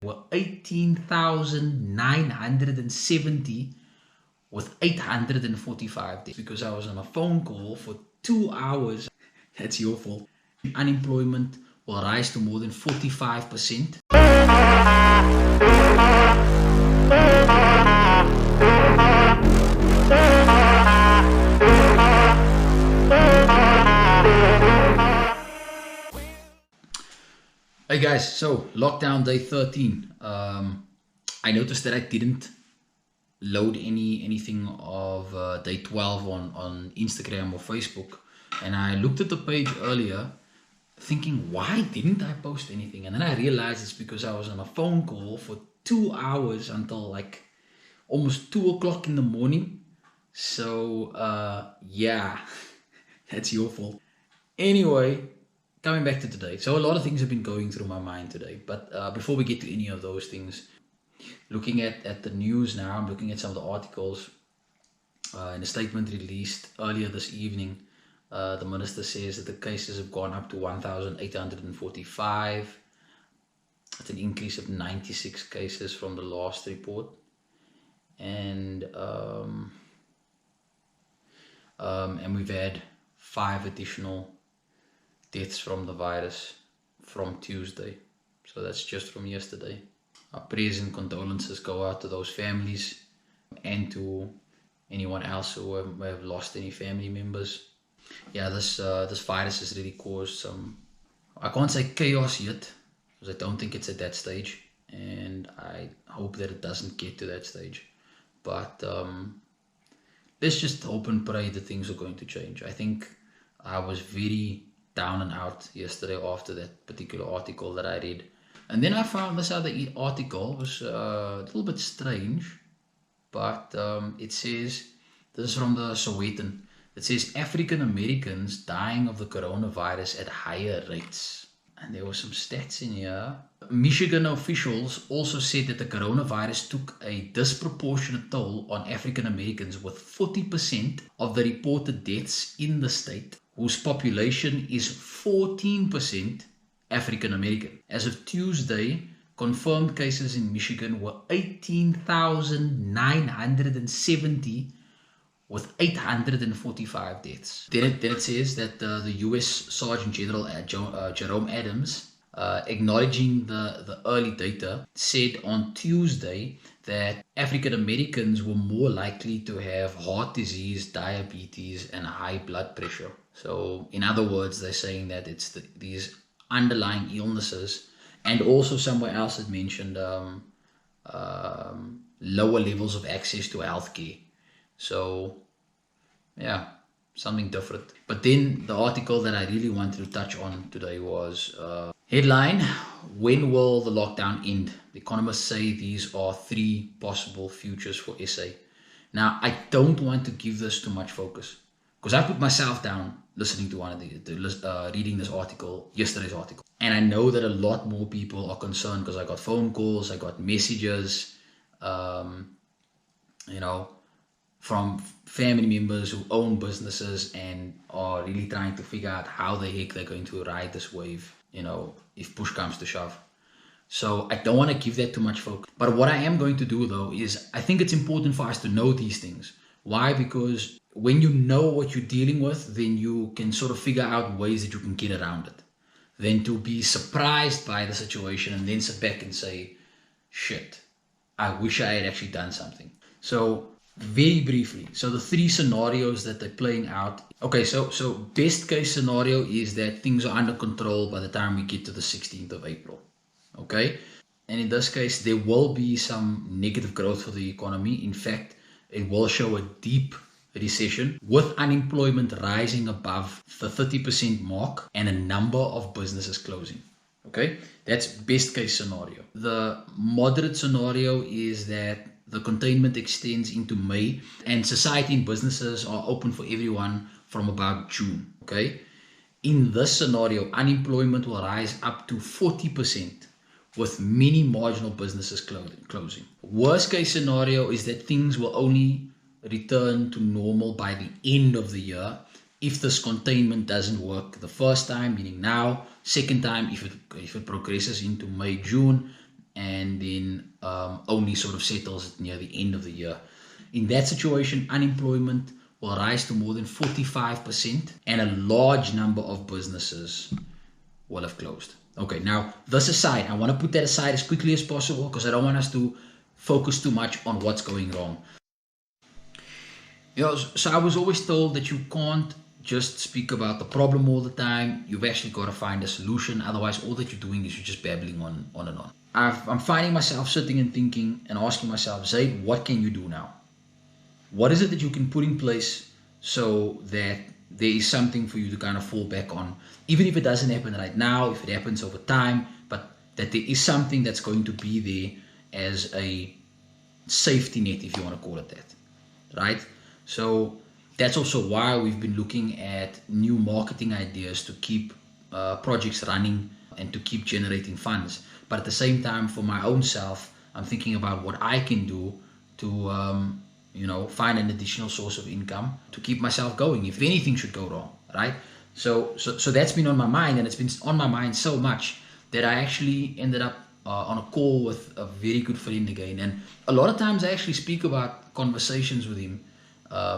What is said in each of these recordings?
were 18,970 with 845 days because I was on a phone call for 2 hours. That's your fault. Unemployment will rise to more than 45%. Hey guys, so lockdown day 13. I noticed that I didn't load anything of day 12 on Instagram or Facebook, and I looked at the page earlier thinking, why didn't I post anything? And then I realized it's because I was on a phone call for 2 hours until like almost 2 o'clock in the morning. So yeah, that's your fault. Anyway, coming back to today. So a lot of things have been going through my mind today, but before we get to any of those things, looking at the news now, I'm looking at some of the articles. In a statement released earlier this evening, the minister says that the cases have gone up to 1,845. That's an increase of 96 cases from the last report. And we've had 5 additional deaths from the virus from Tuesday. So that's just from yesterday. Our prayers and condolences go out to those families and to anyone else who have lost any family members. Yeah, this virus has really caused some, I can't say chaos yet, because I don't think it's at that stage, and I hope that it doesn't get to that stage. But let's just hope and pray that things are going to change. I think I was very down and out yesterday after that particular article that I read. And then I found this other article was a little bit strange, but it says, this is from the Sowetan, it says African Americans dying of the coronavirus at higher rates. And there were some stats in here. Michigan officials also said that the coronavirus took a disproportionate toll on African Americans, with 40% of the reported deaths in the state, whose population is 14% African American. As of Tuesday, confirmed cases in Michigan were 18,970 with 845 deaths. Then it says that the U.S. Sergeant General Jerome Adams, acknowledging the early data, said on Tuesday that African Americans were more likely to have heart disease, diabetes, and high blood pressure. So in other words, they're saying that it's these underlying illnesses, and also somewhere else it mentioned lower levels of access to healthcare. So yeah, something different. But then the article that I really wanted to touch on today was headline, when will the lockdown end? The economists say these are 3 possible futures for SA. Now, I don't want to give this too much focus, because I put myself down listening to one of reading this article, yesterday's article. And I know that a lot more people are concerned, because I got phone calls, I got messages, from family members who own businesses and are really trying to figure out how the heck they're going to ride this wave, if push comes to shove. So I don't want to give that too much focus. But what I am going to do, though, is I think it's important for us to know these things. Why? Because when you know what you're dealing with, then you can sort of figure out ways that you can get around it. Than to be surprised by the situation and then sit back and say, shit, I wish I had actually done something. So very briefly, so the 3 scenarios that they're playing out. Okay, so best case scenario is that things are under control by the time we get to the 16th of April. Okay, and in this case, there will be some negative growth for the economy. In fact, it will show a deep recession, with unemployment rising above the 30% mark and a number of businesses closing. Okay, that's best case scenario. The moderate scenario is that the containment extends into May and society and businesses are open for everyone from about June. Okay, in this scenario, unemployment will rise up to 40%, with many marginal businesses closing. Worst case scenario is that things will only return to normal by the end of the year if this containment doesn't work the first time, meaning now, second time if it progresses into May, June, and then only sort of settles near the end of the year. In that situation, unemployment will rise to more than 45%, and a large number of businesses will have closed. Okay, now this aside, I want to put that aside as quickly as possible because I don't want us to focus too much on what's going wrong. So I was always told that you can't just speak about the problem all the time. You've actually got to find a solution. Otherwise, all that you're doing is you're just babbling on and on. I'm finding myself sitting and thinking and asking myself, Zaid, what can you do now? What is it that you can put in place so that there is something for you to kind of fall back on, even if it doesn't happen right now, if it happens over time, but that there is something that's going to be there as a safety net, if you want to call it that, right? So that's also why we've been looking at new marketing ideas to keep projects running and to keep generating funds. But at the same time, for my own self, I'm thinking about what I can do to find an additional source of income to keep myself going if anything should go wrong, right? So that's been on my mind, and it's been on my mind so much that I actually ended up on a call with a very good friend again. And a lot of times I actually speak about conversations with him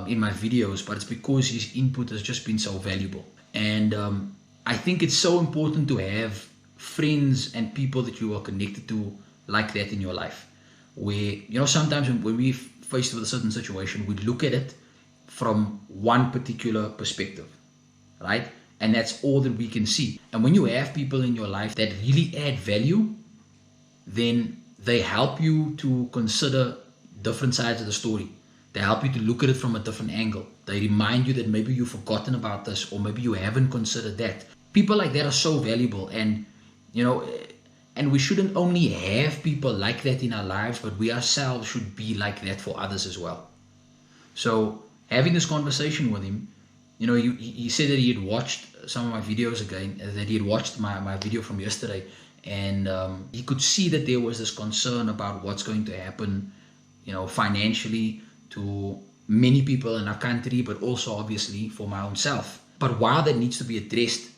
in my videos, but it's because his input has just been so valuable. And I think it's so important to have friends and people that you are connected to like that in your life, where sometimes when we're faced with a certain situation, we look at it from one particular perspective, right? And that's all that we can see. And when you have people in your life that really add value, then they help you to consider different sides of the story. They help you to look at it from a different angle. They remind you that maybe you've forgotten about this, or maybe you haven't considered that. People like that are so valuable, and and we shouldn't only have people like that in our lives, but we ourselves should be like that for others as well. So having this conversation with him, he said that he had watched some of my videos again, that he had watched my video from yesterday, and he could see that there was this concern about what's going to happen, financially to many people in our country, but also obviously for my own self. But while that needs to be addressed,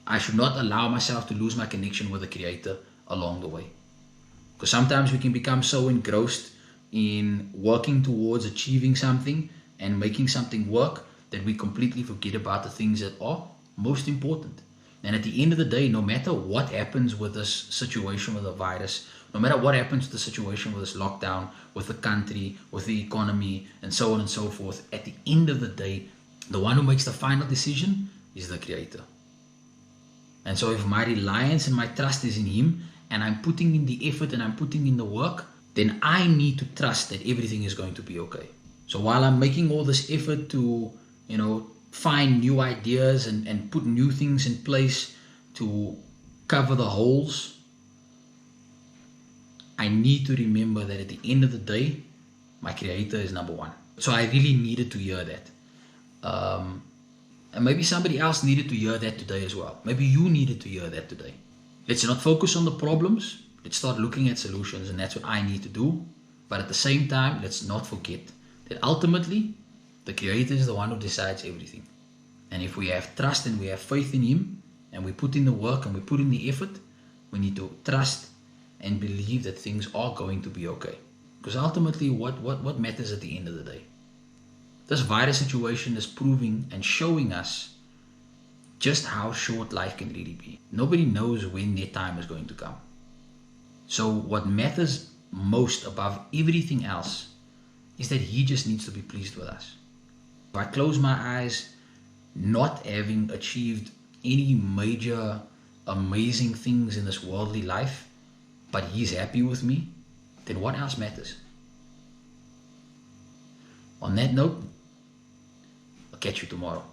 I should not allow myself to lose my connection with the Creator along the way. Because sometimes we can become so engrossed in working towards achieving something and making something work that we completely forget about the things that are most important. And at the end of the day, no matter what happens with this situation with the virus, no matter what happens with the situation with this lockdown, with the country, with the economy, and so on and so forth, at the end of the day, the one who makes the final decision is the Creator. And so if my reliance and my trust is in Him, and I'm putting in the effort and I'm putting in the work, then I need to trust that everything is going to be okay. So while I'm making all this effort to, find new ideas and put new things in place to cover the holes, I need to remember that at the end of the day, my Creator is number one. So I really needed to hear that. And maybe somebody else needed to hear that today as well. Maybe you needed to hear that today. Let's not focus on the problems. Let's start looking at solutions, and that's what I need to do. But at the same time, let's not forget that ultimately, the Creator is the one who decides everything. And if we have trust and we have faith in Him, and we put in the work and we put in the effort, we need to trust and believe that things are going to be okay. Because ultimately, what matters at the end of the day? This virus situation is proving and showing us just how short life can really be. Nobody knows when their time is going to come. So what matters most above everything else is that He just needs to be pleased with us. If I close my eyes, not having achieved any major amazing things in this worldly life, but He's happy with me, then what else matters? On that note, I'll catch you tomorrow.